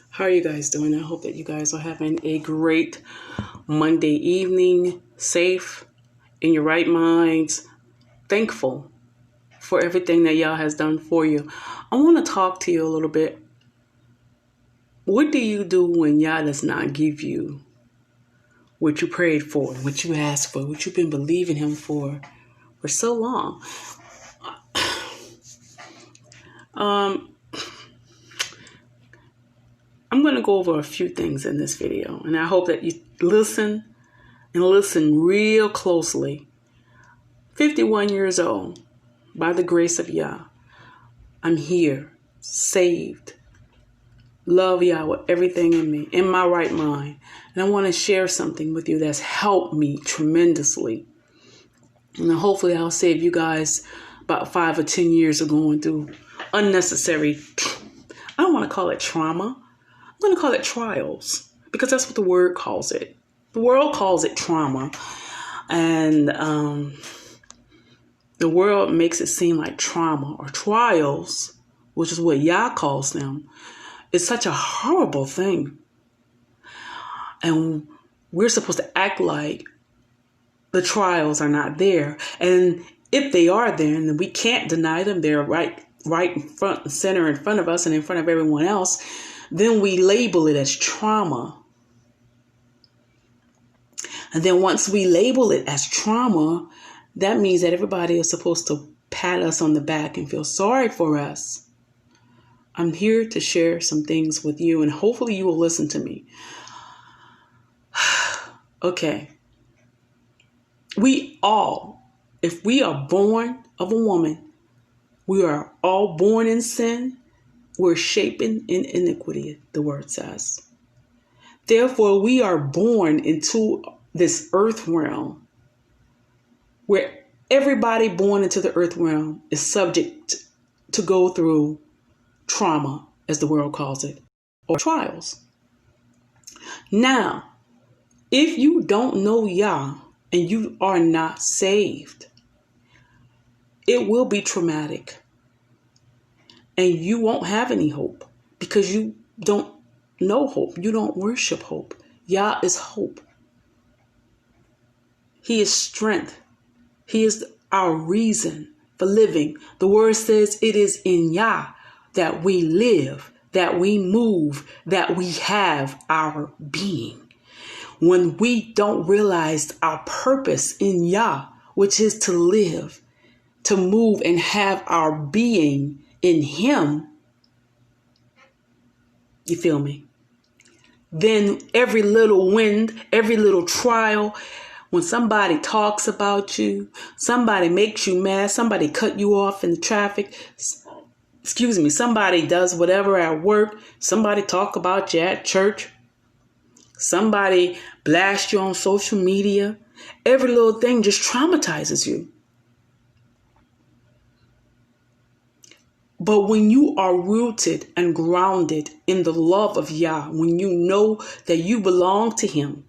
How are you guys doing? I hope that you guys are having a great Monday evening, safe, in your right minds, thankful for everything that YAH has done for you. I want to talk to you a little bit. What do you do when YAH does not give you what you prayed for, what you asked for, what you've been believing Him for so long? I'm going to go over a few things in this video, and I hope that you listen real closely. 51 years old, by the grace of YAH, I'm here, saved, love YAH with everything in me, in my right mind. And I want to share something with you that's helped me tremendously. And hopefully I'll save you guys about 5 or 10 years of going through unnecessary, I don't want to call it trauma. I'm going to call it trials, because that's what the word calls it. The world calls it trauma. And the world makes it seem like trauma or trials, which is what YAH calls them. It's such a horrible thing. And we're supposed to act like the trials are not there. And if they are there, then we can't deny them. They're right in front and center in front of us and in front of everyone else. Then we label it as trauma. And then once we label it as trauma, that means that everybody is supposed to pat us on the back and feel sorry for us. I'm here to share some things with you, and hopefully you will listen to me. Okay. We all, if we are born of a woman, we are all born in sin. We're shapen in iniquity, the word says. Therefore, we are born into this earth realm where everybody born into the earth realm is subject to go through trauma, as the world calls it, or trials. Now, if you don't know YAH and you are not saved, it will be traumatic. And you won't have any hope because you don't know hope. You don't worship hope. YAH is hope. He is strength. He is our reason for living. The word says it is in YAH that we live, that we move, that we have our being. When we don't realize our purpose in YAH, which is to live, to move, and have our being in Him, you feel me? Then every little wind, every little trial, when somebody talks about you, somebody makes you mad, somebody cut you off in the traffic, somebody does whatever at work, somebody talk about you at church, somebody blast you on social media, every little thing just traumatizes you. But when you are rooted and grounded in the love of YAH, when you know that you belong to Him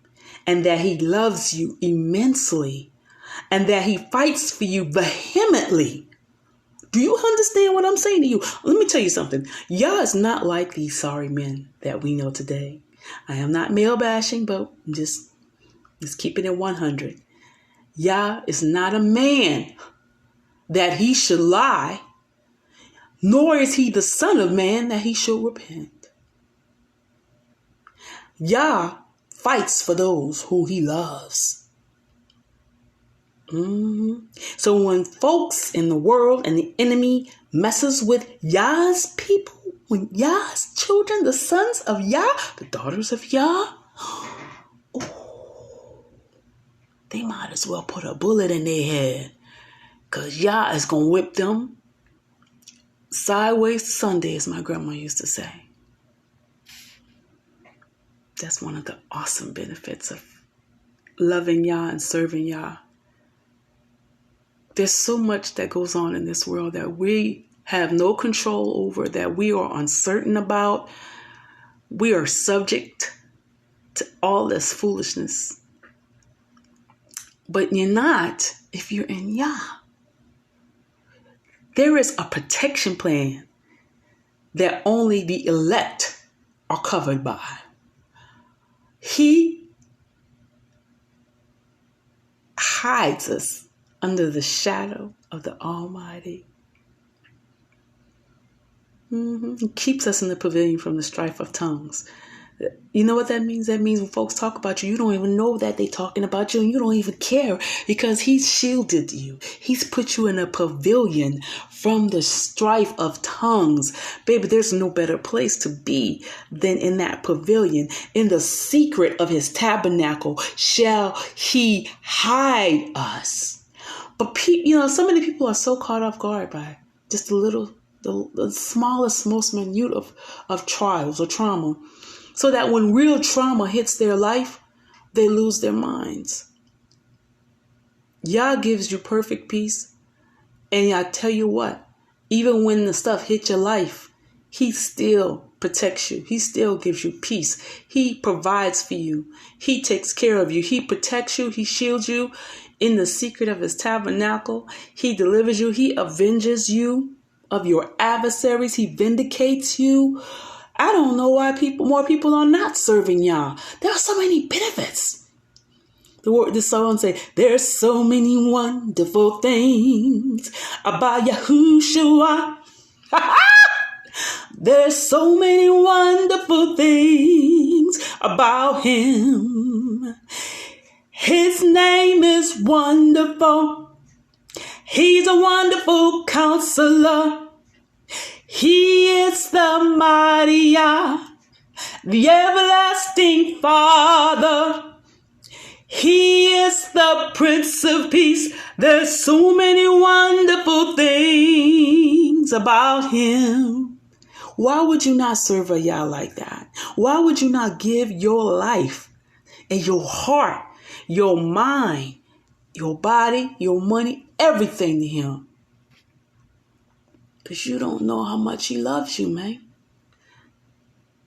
and that He loves you immensely and that He fights for you vehemently, do you understand what I'm saying to you? Let me tell you something. YAH is not like these sorry men that we know today. I am not male bashing, but I'm just keeping it 100. YAH is not a man that He should lie, nor is He the son of man that He should repent. YAH fights for those who He loves. So when folks in the world and the enemy messes with YAH's people, when YAH's children, the sons of YAH, the daughters of YAH, they might as well put a bullet in their head, because YAH is going to whip them sideways to Sunday, as my grandma used to say. That's one of the awesome benefits of loving YAH and serving YAH. There's so much that goes on in this world that we have no control over, that we are uncertain about. We are subject to all this foolishness. But you're not if you're in YAH. There is a protection plan that only the elect are covered by. He hides us under the shadow of the Almighty. He keeps us in the pavilion from the strife of tongues. You know what that means? That means when folks talk about you, you don't even know that they're talking about you, and you don't even care because he's shielded you. He's put you in a pavilion from the strife of tongues. Baby, there's no better place to be than in that pavilion. In the secret of his tabernacle shall he hide us. But so many people are so caught off guard by just the smallest, most minute of trials or trauma. So that when real trauma hits their life, they lose their minds. YAH gives you perfect peace. And I tell you what, even when the stuff hits your life, he still protects you. He still gives you peace. He provides for you. He takes care of you. He protects you. He shields you in the secret of his tabernacle. He delivers you. He avenges you of your adversaries. He vindicates you. I don't know why more people are not serving YAH. There are so many benefits. The song say, there's so many wonderful things about Yahushua. There's so many wonderful things about him. His name is wonderful. He's a wonderful counselor. He is the mighty YAH, the everlasting Father. He is the Prince of Peace. There's so many wonderful things about him. Why would you not serve a YAH like that? Why would you not give your life and your heart, your mind, your body, your money, everything to him? Because you don't know how much he loves you, man.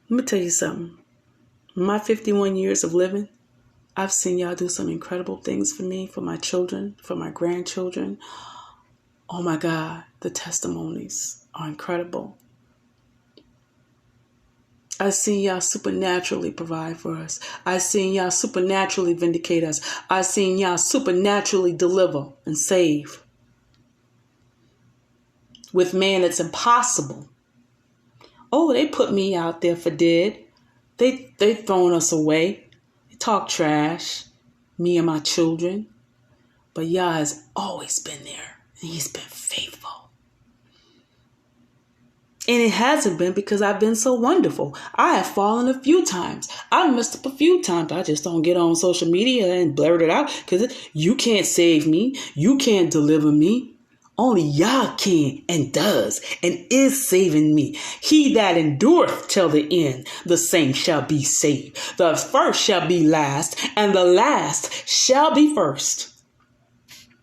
Let me tell you something. In my 51 years of living, I've seen y'all do some incredible things for me, for my children, for my grandchildren. Oh my God, the testimonies are incredible. I've seen y'all supernaturally provide for us. I've seen y'all supernaturally vindicate us. I've seen y'all supernaturally deliver and save. With man, it's impossible. Oh, they put me out there for dead. They thrown us away. They talk trash, me and my children. But YAH has always been there, and he's been faithful. And it hasn't been because I've been so wonderful. I have fallen a few times. I've messed up a few times. I just don't get on social media and blurt it out because you can't save me. You can't deliver me. Only YAH can and does and is saving me. He that endureth till the end, the same shall be saved. The first shall be last, and the last shall be first.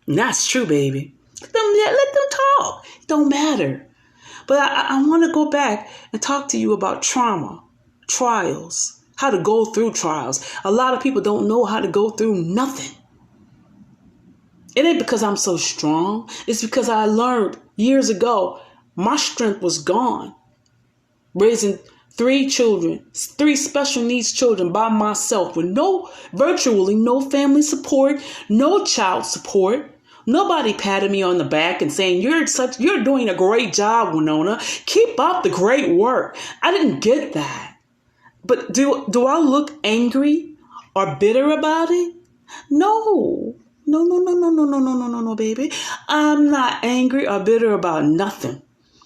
And that's true, baby. Let them talk. It don't matter. But I want to go back and talk to you about trauma, trials, how to go through trials. A lot of people don't know how to go through nothing. It ain't because I'm so strong. It's because I learned years ago my strength was gone. Raising 3 children, 3 special needs children by myself with virtually no family support, no child support. Nobody patted me on the back and saying, you're doing a great job, Winona. Keep up the great work. I didn't get that. But do I look angry or bitter about it? No. No, baby. I'm not angry or bitter about nothing.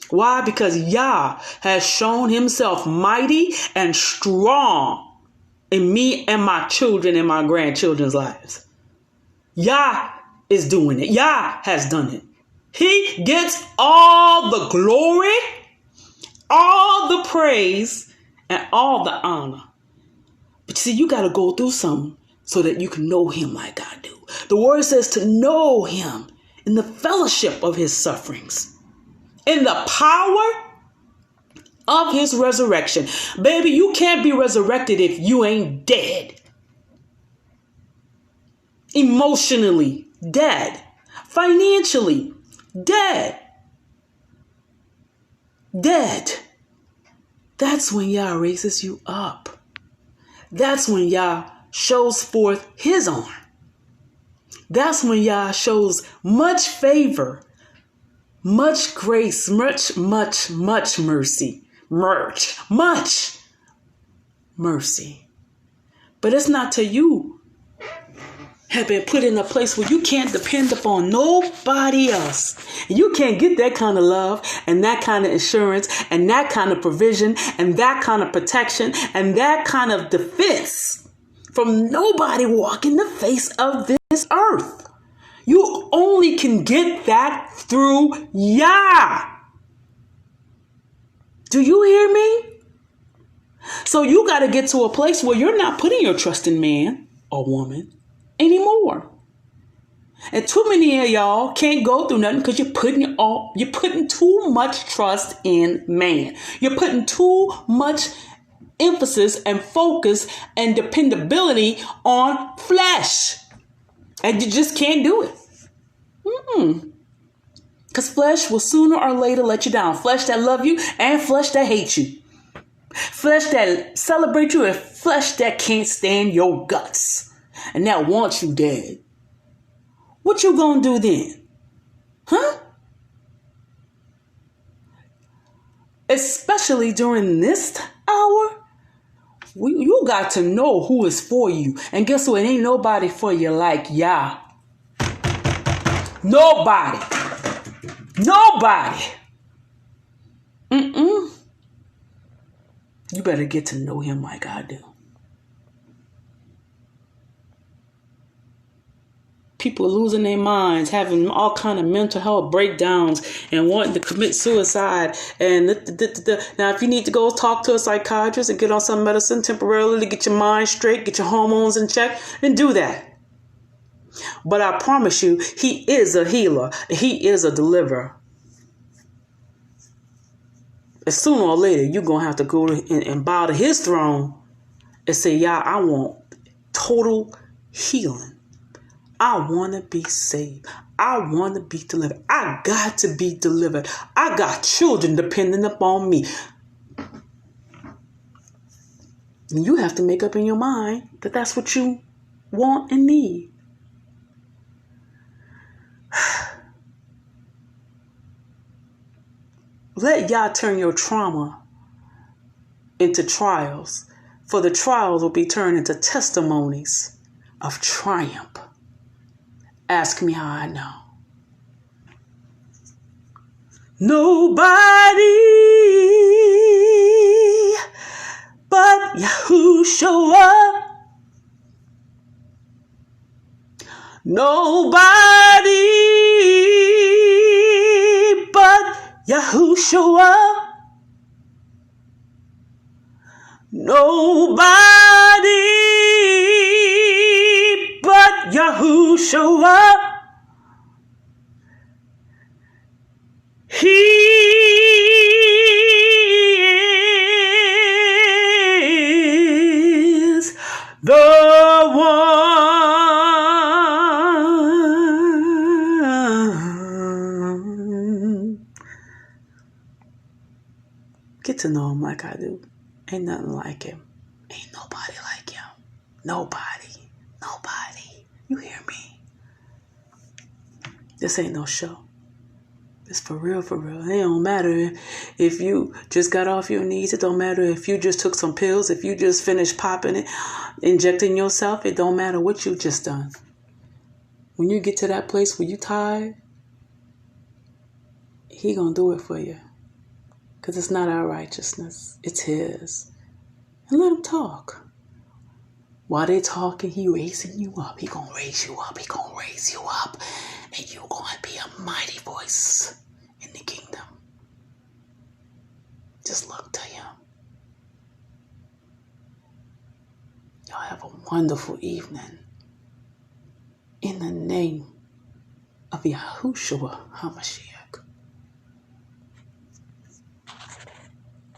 Why? Because YAH has shown himself mighty and strong in me and my children and my grandchildren's lives. YAH is doing it. YAH has done it. He gets all the glory, all the praise, and all the honor. But see, you got to go through something so that you can know him like I do. The word says to know him in the fellowship of his sufferings, in the power of his resurrection. Baby, you can't be resurrected if you ain't dead. Emotionally dead. Financially dead. Dead. That's when YAH raises you up. That's when YAH shows forth his arm. That's when YAH shows much favor, much grace, much mercy. Much mercy. But it's not till you have been put in a place where you can't depend upon nobody else. You can't get that kind of love and that kind of assurance and that kind of provision and that kind of protection and that kind of defense from nobody walking the face of this earth. You only can get that through YAH. Do you hear me? So you got to get to a place where you're not putting your trust in man or woman anymore. And too many of y'all can't go through nothing because you're putting too much trust in man. You're putting too much emphasis and focus and dependability on flesh. And you just can't do it. Because flesh will sooner or later let you down. Flesh that love you and flesh that hates you. Flesh that celebrate you and flesh that can't stand your guts. And that wants you dead. What you gonna do then? Huh? Especially during this hour, you got to know who is for you. And guess what? Ain't nobody for you like YAH. Nobody. You better get to know him like I do. People losing their minds, having all kind of mental health breakdowns and wanting to commit suicide. And now, if you need to go talk to a psychiatrist and get on some medicine temporarily to get your mind straight, get your hormones in check, then do that. But I promise you, he is a healer. He is a deliverer. And sooner or later, you're going to have to go and bow to his throne and say, "YAH, I want total healing. I want to be saved. I want to be delivered. I got to be delivered. I got children depending upon me." And you have to make up in your mind that that's what you want and need. Let YAH turn your trauma into trials, for the trials will be turned into testimonies of triumph. Ask me how I know. Nobody but Yahushua. Nobody but Yahushua. Nobody but Yahushua. He is the one. Get to know him like I do. Ain't nothing like him. Ain't nobody like him. Nobody. You hear me? This ain't no show. It's for real. It don't matter if you just got off your knees. It don't matter if you just took some pills. If you just finished popping it, injecting yourself. It don't matter what you just done. When you get to that place where you tired, he gonna do it for you. Because it's not our righteousness. It's his. And let him talk. While they talking, he raising you up. He gonna raise you up. He gonna raise you up. And you gonna be a mighty voice in the kingdom. Just look to him. Y'all have a wonderful evening. In the name of Yahushua HaMashiach.